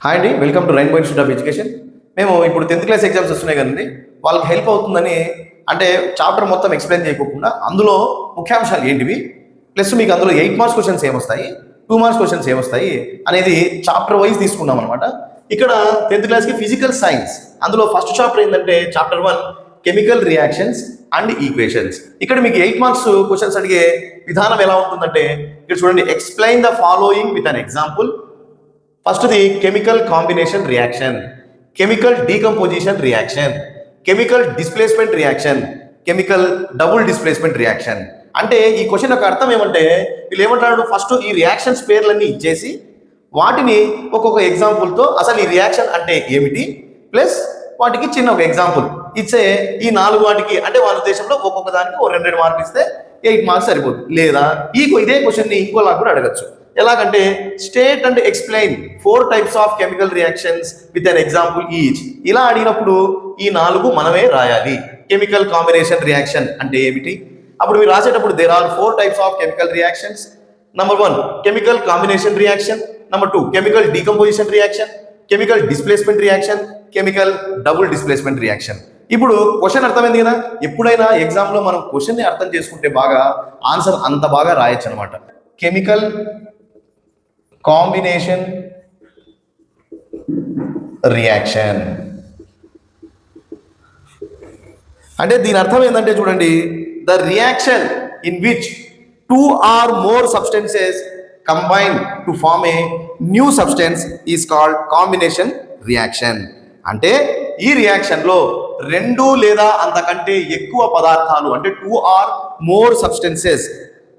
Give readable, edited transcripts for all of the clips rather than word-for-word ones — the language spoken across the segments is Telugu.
హాయ్ అండి, welcome to rainbow institute of education. మేము ఇప్పుడు 10th క్లాస్ ఎగ్జామ్స్ వస్తున్నాయి కదండి, వాళ్ళకి హెల్ప్ అవుతుందని అంటే చాప్టర్ మొత్తం ఎక్స్ప్లెయిన్ చేయకుండా అందులో ముఖ్యాంశాలు ఏంటివి, ప్లస్ మీకు అందులో 8 మార్క్స్ క్వశ్చన్స్ ఏమొస్తాయి, 2 మార్క్స్ క్వశ్చన్స్ ఏమొస్తాయి అనేది చాప్టర్ వైజ్ తీసుకున్నాం అనమాట. ఇక్కడ 10th క్లాస్కి ఫిజికల్ సైన్స్, అందులో ఫస్ట్ చాప్టర్ ఏంటంటే chapter 1 chemical reactions and equations. ఇక్కడ మీకు 8 మార్క్స్ క్వశ్చన్స్ అడిగే విధానం ఎలా ఉంటుందంటే ఇక్కడ చూడండి, explain the following with an example. ఫస్ట్ది chemical combination reaction, chemical decomposition reaction, chemical displacement reaction, chemical double displacement reaction. అంటే ఈ క్వశ్చన్ యొక్క అర్థం ఏమంటే వీళ్ళు ఏమంటారు, ఫస్ట్ ఈ రియాక్షన్స్ పేర్లన్నీ ఇచ్చేసి వాటిని ఒక్కొక్క ఎగ్జాంపుల్తో అసలు ఈ రియాక్షన్ అంటే ఏమిటి ప్లస్ వాటికి చిన్న ఒక ఎగ్జాంపుల్ ఇచ్చే ఈ 4 వాటికి అంటే వాళ్ళ ఉద్దేశంలో ఒక్కొక్క దానికి 2 మార్కులు ఇస్తే 8 మార్క్స్ సరిపోతుంది. లేదా ఇదే క్వశ్చన్ని ఇంకోలా కూడా అడగచ్చు. ఎలాగంటే state and explain 4 types of chemical reactions with an example each. ఇలా అడిగినప్పుడు ఈ 4 మనమే రాయాలి. కెమికల్ కాంబినేషన్ రియాక్షన్ అంటే ఏమిటి, అప్పుడు మీరు రాసేటప్పుడు there are 4 types of chemical reactions. Number 1 chemical combination reaction, number 2 chemical decomposition reaction, chemical displacement reaction, chemical double displacement reaction. ఇప్పుడు క్వశ్చన్ అర్థమైంది కదా, ఎప్పుడైనా ఎగ్జామ్లో మనం క్వశ్చన్ని అర్థం చేసుకుంటే బాగా ఆన్సర్ అంత బాగా రాయొచ్చు అనమాట. కెమికల్ కాంబినేషన్ రియాక్షన్ అంటే దీని అర్థం ఏంటంటే చూడండి, the reaction in which 2 or more substances combine to form a new substance is called combination reaction. అంటే ఈ రియాక్షన్లో 2 లేదా అంతకంటే ఎక్కువ పదార్థాలు అంటే 2 or more substances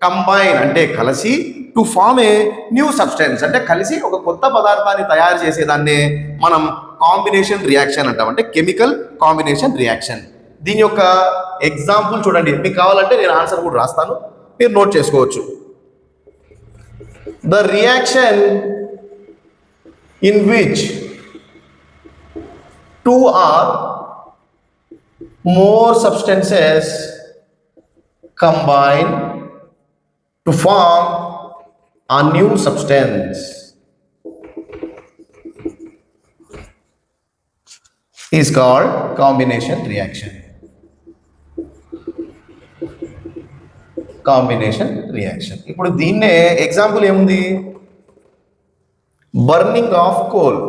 కంబైన్ అంటే కలిసి to form a new substance అంటే కలిసి ఒక కొత్త పదార్థాన్ని తయారు చేసేదాన్నే మనం కాంబినేషన్ రియాక్షన్ అంటాం, అంటే కెమికల్ కాంబినేషన్ రియాక్షన్. దీని యొక్క ఎగ్జాంపుల్ చూడండి, మీకు కావాలంటే నేను ఆన్సర్ కూడా రాస్తాను, మీరు నోట్ చేసుకోవచ్చు. The reaction in which 2 or more substances combine to form a new substance is called combination reaction. Combination reaction. ఇప్పుడు దీన్నే ఎగ్జాంపుల్ ఏముంది, బర్నింగ్ ఆఫ్ కోల్.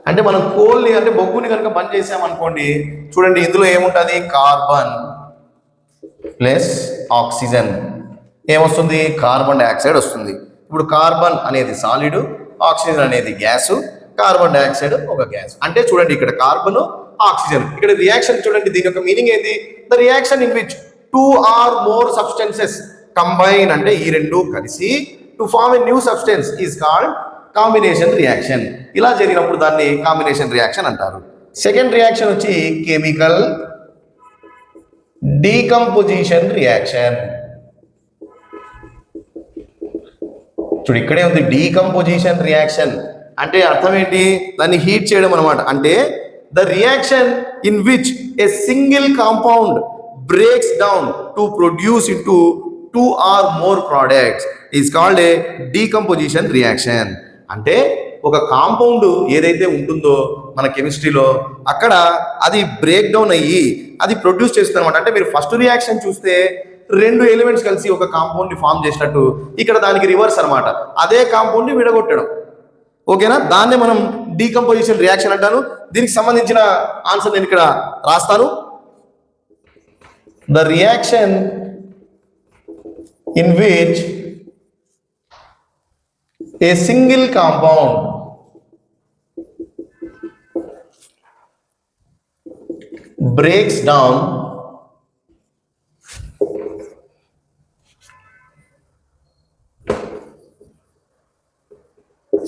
అంటే మనం కోల్ని అంటే బొగ్గుని కనుక బంద్ చేసామనుకోండి, చూడండి ఇందులో ఏముంటుంది, కార్బన్ ప్లస్ ఆక్సిజన్ ఏమొస్తుంది, కార్బన్ డైఆక్సైడ్ వస్తుంది. ఇప్పుడు కార్బన్ అనేది సాలిడ్, ఆక్సిజన్ అనేది గ్యాసు, కార్బన్ డైఆక్సైడ్ ఒక గ్యాస్. అంటే చూడండి ఇక్కడ కార్బన్ ఆక్సిజన్, ఇక్కడ రియాక్షన్ చూడండి, దీని యొక్క మీనింగ్ ఏంది, the reaction in which 2 or more substances combine అంటే ఈ 2 కలిసి to form a new substance is called combination reaction. ఇలా జరిగినప్పుడు దాన్ని కాంబినేషన్ రియాక్షన్ అంటారు. సెకండ్ రియాక్షన్ వచ్చి కెమికల్ డీకంపోజిషన్ రియాక్షన్. చూడు ఇక్కడే ఉంది డీకంపోజిషన్ రియాక్షన్ అంటే అర్థం ఏంటి, దాన్ని హీట్ చేయడం అనమాట. అంటే the reaction in which a single compound breaks down to produce into 2 or more products is called a decomposition reaction. అంటే ఒక కాంపౌండ్ ఏదైతే ఉంటుందో మన కెమిస్ట్రీలో అక్కడ అది బ్రేక్ డౌన్ అయ్యి అది ప్రొడ్యూస్ చేస్తుంది అనమాట. అంటే మీరు ఫస్ట్ రియాక్షన్ చూస్తే 2 ఎలిమెంట్స్ కలిసి ఒక కాంపౌండ్ని ఫామ్ చేసినట్టు, ఇక్కడ దానికి రివర్స్ అనమాట, అదే కాంపౌండ్ని విడగొట్టడం. ఓకేనా, దాన్నే మనం డీకంపోజిషన్ రియాక్షన్ అంటాను. దీనికి సంబంధించిన ఆన్సర్ నేను ఇక్కడ రాస్తాను. The reaction in which a single compound breaks down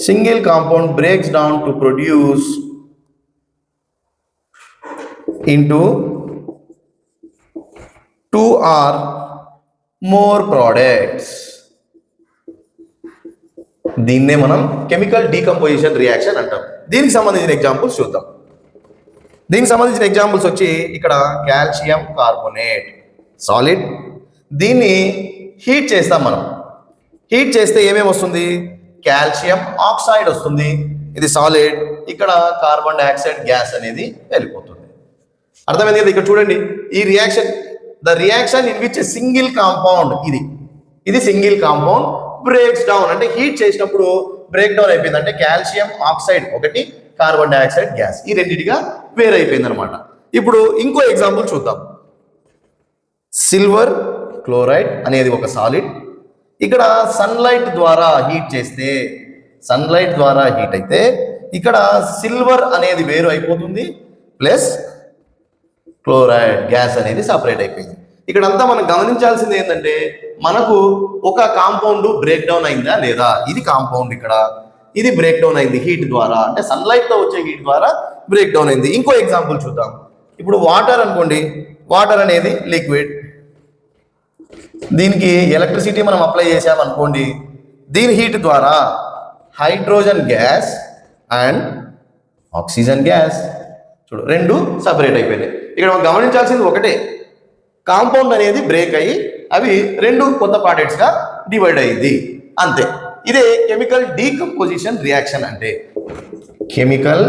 single compound breaks down to produce into 2 or more products. దీన్నే మనం కెమికల్ డీకంపోజిషన్ రియాక్షన్ అంటాం. దీనికి సంబంధించిన ఎగ్జాంపుల్స్ చూద్దాం. దీనికి సంబంధించిన ఎగ్జాంపుల్స్ వచ్చి ఇక్కడ కాల్షియం కార్బోనేట్ సాలిడ్, దీన్ని హీట్ చేస్తాం మనం. హీట్ చేస్తే ఏమేమి వస్తుంది, కాల్షియం ఆక్సైడ్ వస్తుంది, ఇది సాలిడ్, ఇక్కడ కార్బన్ డైఆక్సైడ్ గ్యాస్ అనేది వెళ్ళిపోతుంది. అర్థమైంది కదా? ఇక్కడ చూడండి ఈ reaction, the reaction in which single compound, ఇది సింగిల్ కాంపౌండ్ బ్రేక్స్ డౌన్, అంటే హీట్ చేసినప్పుడు బ్రేక్ డౌన్ అయిపోయింది, అంటే కాల్షియం ఆక్సైడ్ ఒకటి, కార్బన్ డైఆక్సైడ్ గ్యాస్ ఈ రెండింటిగా వేరైపోయింది అనమాట. ఇప్పుడు ఇంకో ఎగ్జాంపుల్ చూద్దాం. సిల్వర్ క్లోరైడ్ అనేది ఒక సాలిడ్, ఇక్కడ సన్లైట్ ద్వారా హీట్ చేస్తే, సన్లైట్ ద్వారా హీట్ అయితే ఇక్కడ సిల్వర్ అనేది వేరు అయిపోతుంది, ప్లస్ క్లోరైడ్ గ్యాస్ అనేది సపరేట్ అయిపోయింది. ఇక్కడంతా మనం గమనించాల్సింది ఏంటంటే మనకు ఒక కాంపౌండ్ బ్రేక్ డౌన్ అయిందా లేదా, ఇది కాంపౌండ్, ఇక్కడ ఇది బ్రేక్ డౌన్ అయింది హీట్ ద్వారా, అంటే సన్లైట్ తో వచ్చే హీట్ ద్వారా బ్రేక్ డౌన్ అయింది. ఇంకో ఎగ్జాంపుల్ చూద్దాం. ఇప్పుడు వాటర్ అనుకోండి, వాటర్ అనేది లిక్విడ్, దీనికి ఎలక్ట్రిసిటీ మనం అప్లై చేసామనుకోండి, దీని హీట్ ద్వారా hydrogen gas and oxygen gas చూడు రెండు సపరేట్ అయిపోయినాయి. ఇక్కడ మనం గమనించాల్సింది ఒకటే, కాంపౌండ్ అనేది బ్రేక్ అయ్యి అవి రెండు కొత్త పార్టెట్స్ గా డివైడ్ అయ్యింది అంతే. ఇదే కెమికల్ డీకంపోజిషన్ రియాక్షన్ అంటే, కెమికల్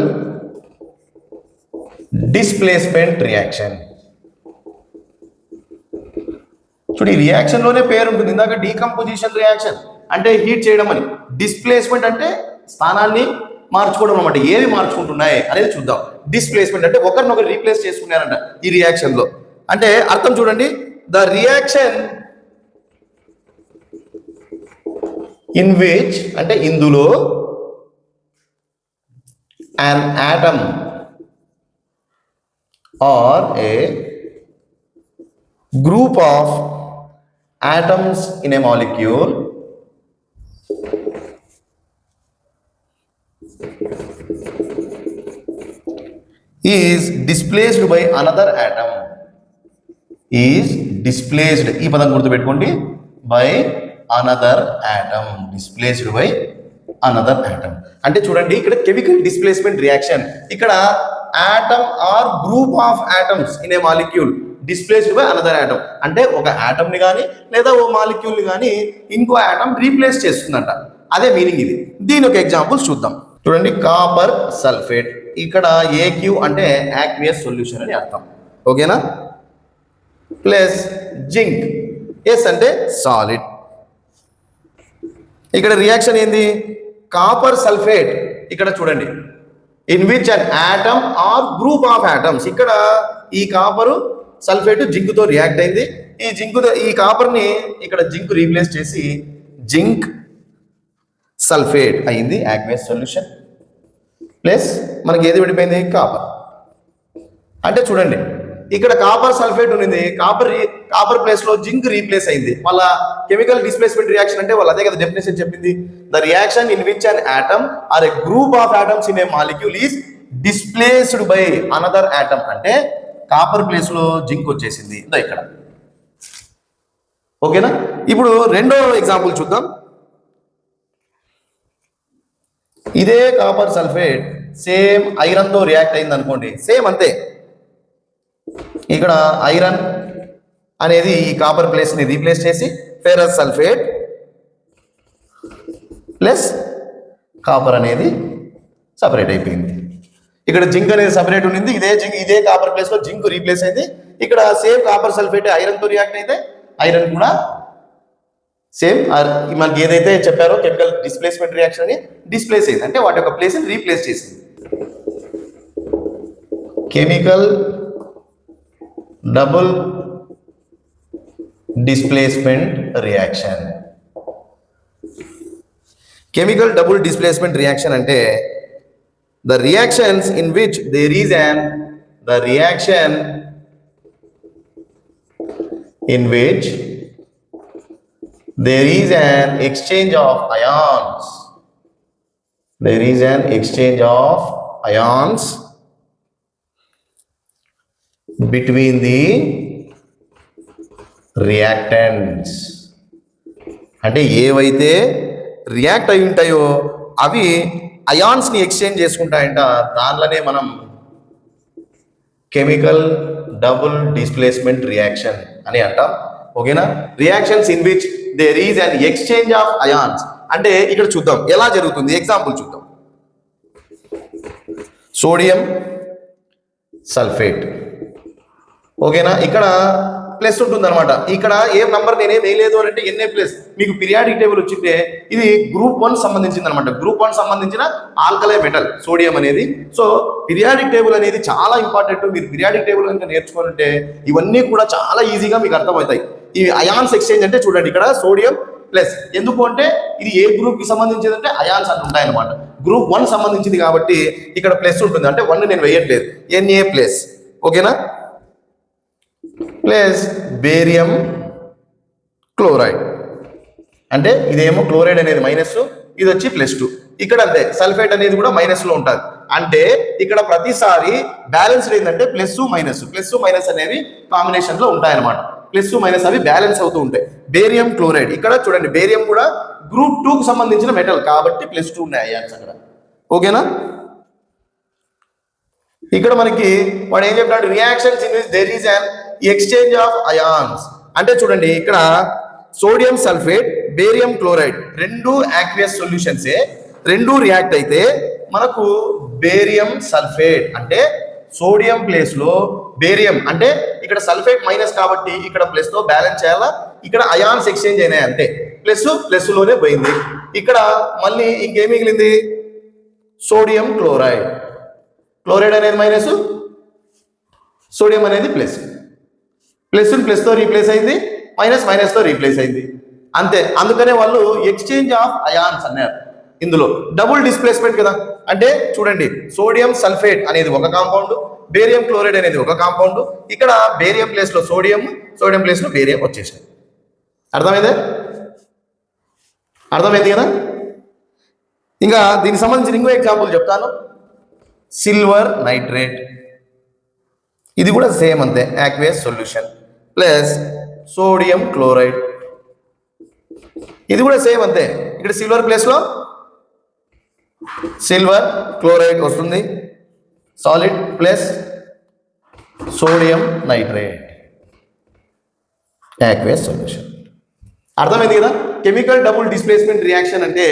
డిస్ప్లేస్మెంట్ రియాక్షన్. చూడు ఈ రియాక్షన్ లోనే పేరు ఉంటుంది, ఇందాక డీకంపోజిషన్ రియాక్షన్ అంటే హీట్ చేయడం అని, డిస్ప్లేస్మెంట్ అంటే స్థానాన్ని మార్చుకోవడం అనమాట. ఏవి మార్చుకుంటున్నాయి అనేది చూద్దాం. డిస్ప్లేస్మెంట్ అంటే ఒకరినొకరు రీప్లేస్ చేసుకున్నారంట ఈ రియాక్షన్ లో. అంటే అర్థం చూడండి, ద రియాక్షన్ ఇన్ విచ్ అంటే ఇందులో an atom or a group of atoms in a molecule is displaced by another atom, is displaced, ఈ పదం గుర్తుపెట్టుకోండి, by another atom, displaced by another atom. అంటే చూడండి ఇక్కడ కెమికల్ డిస్ప్లేస్మెంట్ రియాక్షన్, ఇక్కడ atom or group of atoms in a molecule displaced by another atom, అంటే ఒక ఆటమ్ ని కానీ లేదా ఓ మాలిక్యూల్ ని కానీ ఇంకో ఆటమ్ రీప్లేస్ చేస్తుందంట, అదే మీనింగ్ ఇది. దీని ఒక ఎగ్జాంపుల్స్ చూద్దాం. చూడండి, కాపర్ సల్ఫేట్, ఇక్కడ ఏక్యూ అంటే యాక్వియస్ సొల్యూషన్ అని అర్థం, ఓకేనా, ప్లస్ జింక్, ఎస్ అంటే సాలిడ్. ఇక్కడ రియాక్షన్ ఏంది, కాపర్ సల్ఫేట్, ఇక్కడ చూడండి in which an atom or group of atoms, ఇక్కడ ఈ కాపరు సల్ఫేట్ జింక్ తో రియాక్ట్ అయింది, ఈ కాపర్ ని ఇక్కడ జింక్ రీప్లేస్ చేసి జింక్ సల్ఫేట్ అయింది యాక్వియస్ సొల్యూషన్, ప్లస్ మనకి ఏది విడిపోయింది, కాపర్. అంటే చూడండి ఇక్కడ కాపర్ సల్ఫేట్ ఉంది, కాపర్ ప్లేస్ లో జింక్ రీప్లేస్ అయింది. వాళ్ళ కెమికల్ డిస్ప్లేస్మెంట్ రియాక్షన్ అంటే వాళ్ళు అదే కదా డెఫినేషన్ చెప్పింది, the reaction in which an atom or a group of atoms in a molecule is displaced by another atom, అంటే కాపర్ ప్లేస్ లో జింక్ వచ్చేసింది ఇక్కడ, ఓకేనా. ఇప్పుడు రెండో ఎగ్జాంపుల్ చూద్దాం. ఇదే కాపర్ సల్ఫేట్ సేమ్ ఐరన్ తో రియాక్ట్ అయింది అనుకోండి, సేమ్ అంతే, ఇక్కడ ఐరన్ అనేది ఈ కాపర్ ప్లేస్ ని రీప్లేస్ చేసి ఫెరస్ సల్ఫేట్ ప్లస్ కాపర్ అనేది సపరేట్ అయిపోయింది. ఇక్కడ జింక్ అనేది సపరేట్ ఉండింది, ఇదే కాపర్ ప్లేస్ లో జింక్ రీప్లేస్ అయింది. ఇక్కడ సేమ్ కాపర్ సల్ఫేట్ ఐరన్ తో రియాక్ట్ అయితే ఐరన్ కూడా సేమ్ మనకి ఏదైతే చెప్పారో కెమికల్ డిస్ప్లేస్మెంట్ రియాక్షన్ అని డిస్ప్లేస్ అయింది, అంటే వాటి యొక్క ప్లేస్ ని రీప్లేస్ చేసింది. Chemical double displacement reaction. Chemical double displacement reaction అంటే the reactions in which there is an exchange of ions, there is an exchange of ions between the reactants, అంటే ఏవైతే రియాక్ట్ అయి ఉంటాయో అవి అయాన్స్ ని ఎక్స్చేంజ్ చేసుకుంటాయంట, దానిలోనే మనం కెమికల్ డబుల్ డిస్ప్లేస్మెంట్ రియాక్షన్ అని అంటాం, ఓకేనా. Reactions in which there is an exchange of ions, అంటే ఇక్కడ చూద్దాం ఎలా జరుగుతుంది, ఎగ్జాంపుల్ చూద్దాం. సోడియం సల్ఫేట్, ఓకేనా, ఇక్కడ ప్లస్ ఉంటుంది అనమాట. ఇక్కడ ఏ నంబర్ నేనేం వేయలేదు అని అంటే ఎన్ఏ ప్లస్, మీకు పీరియాడిక్ టేబుల్ వచ్చింటే ఇది గ్రూప్ 1 సంబంధించింది అనమాట. గ్రూప్ 1 సంబంధించిన ఆల్కలై మెటల్ సోడియం అనేది. సో పీరియాడిక్ టేబుల్ అనేది చాలా ఇంపార్టెంట్. మీరు పీరియాడిక్ టేబుల్ కనుక నేర్చుకుంటే ఇవన్నీ కూడా చాలా ఈజీగా మీకు అర్థమవుతాయి. ఈ అయాన్స్ ఎక్స్చేంజ్ అంటే చూడండి ఇక్కడ సోడియం ప్లస్, ఎందుకు అంటే ఇది ఏ గ్రూప్ కి సంబంధించింది అంటే అయాన్స్ అని ఉంటాయి అనమాట. గ్రూప్ 1 సంబంధించింది కాబట్టి ఇక్కడ ప్లస్ ఉంటుంది, అంటే 1 నేను వేయట్లేదు, ఎన్ఏ ప్లస్, ఓకేనా, ప్లస్ బేరియం క్లోరైడ్, అంటే ఇదేమో క్లోరైడ్ అనేది మైనస్, ఇది వచ్చి +2. ఇక్కడ అంతే సల్ఫేట్ అనేది కూడా మైనస్ లో ఉంటుంది. అంటే ఇక్కడ ప్రతిసారి బ్యాలెన్స్డ్ ఏంటంటే ప్లస్ మైనస్ అనేవి కాంబినేషన్ లో ఉంటాయి అనమాట. ప్లస్ మైనస్ అవి బ్యాలెన్స్ అవుతూ ఉంటాయి. బేరియం క్లోరైడ్, ఇక్కడ చూడండి బేరియం కూడా గ్రూప్ 2 కు సంబంధించిన మెటల్ కాబట్టి +2 ఉన్నాయి అయాన్స్ అక్కడ, ఓకేనా. ఇక్కడ మనకి వాడు ఏం చెప్పాడు, reactions in which there is an exchange of ions, అంటే చూడండి ఇక్కడ సోడియం సల్ఫేట్ బేరియం క్లోరైడ్ రెండు యాక్వియస్ సొల్యూషన్సే, రెండు రియాక్ట్ అయితే మనకు బేరియం సల్ఫేట్ అంటే సోడియం ప్లేస్ లో బేరియం, అంటే ఇక్కడ సల్ఫేట్ మైనస్ కాబట్టి ఇక్కడ ప్లస్ తో బ్యాలెన్స్ చేయాలా, ఇక్కడ అయాన్స్ ఎక్స్చేంజ్ అయినాయి అంతే, ప్లస్ లోనే పోయింది. ఇక్కడ మళ్ళీ ఇంకేం మిగిలింది, సోడియం క్లోరైడ్, క్లోరైడ్ అనేది మైనస్, సోడియం అనేది ప్లస్ తో రీప్లేస్ అయింది, మైనస్ తో రీప్లేస్ అయింది అంతే. అందుకనే వాళ్ళు ఎక్స్చేంజ్ ఆఫ్ అయాన్స్ అన్నారు. ఇందులో డబుల్ డిస్ప్లేస్మెంట్ కదా, అంటే చూడండి సోడియం సల్ఫేట్ అనేది ఒక కాంపౌండ్, బేరియం క్లోరైడ్ అనేది ఒక కాంపౌండ్, ఇక్కడ బేరియం ప్లేస్ లో సోడియం ప్లేస్ లో బేరియం వచ్చేసాయి. అర్థమైంది కదా. ఇంకా దీనికి సంబంధించిన ఇంకో ఎగ్జాంపుల్ చెప్తాను, సిల్వర్ నైట్రేట్, ఇది కూడా సేమ్ అంతే aqueous solution, plus sodium chloride, ఇది కూడా సేమ్ అంతే. ఇక్కడ సిల్వర్ ప్లేస్ లో సిల్వర్ క్లోరైడ్ వస్తుంది solid, plus sodium nitrate aqueous solution. అర్థమైంది కదా. కెమికల్ డబుల్ డిస్ప్లేస్మెంట్ రియాక్షన్ అంటే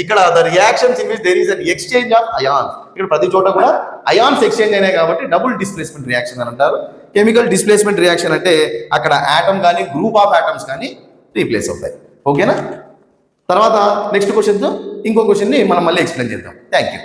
ఇక్కడ the reactions in which there is an exchange of ions, ఇక్కడ ప్రతి చోట కూడా అయాన్స్ ఎక్స్చేంజ్ అయినాయి కాబట్టి డబుల్ డిస్ప్లేస్మెంట్ రియాక్షన్ అని అంటారు. కెమికల్ డిస్ప్లేస్మెంట్ రియాక్షన్ అంటే అక్కడ ఆటమ్ కానీ గ్రూప్ ఆఫ్ ఆటమ్స్ కానీ రీప్లేస్ అవుతాయి, ఓకేనా. తర్వాత నెక్స్ట్ క్వశ్చన్తో ఇంకో క్వశ్చన్ని మనం మళ్ళీ ఎక్స్ప్లెయిన్ చేద్దాం. Thank you.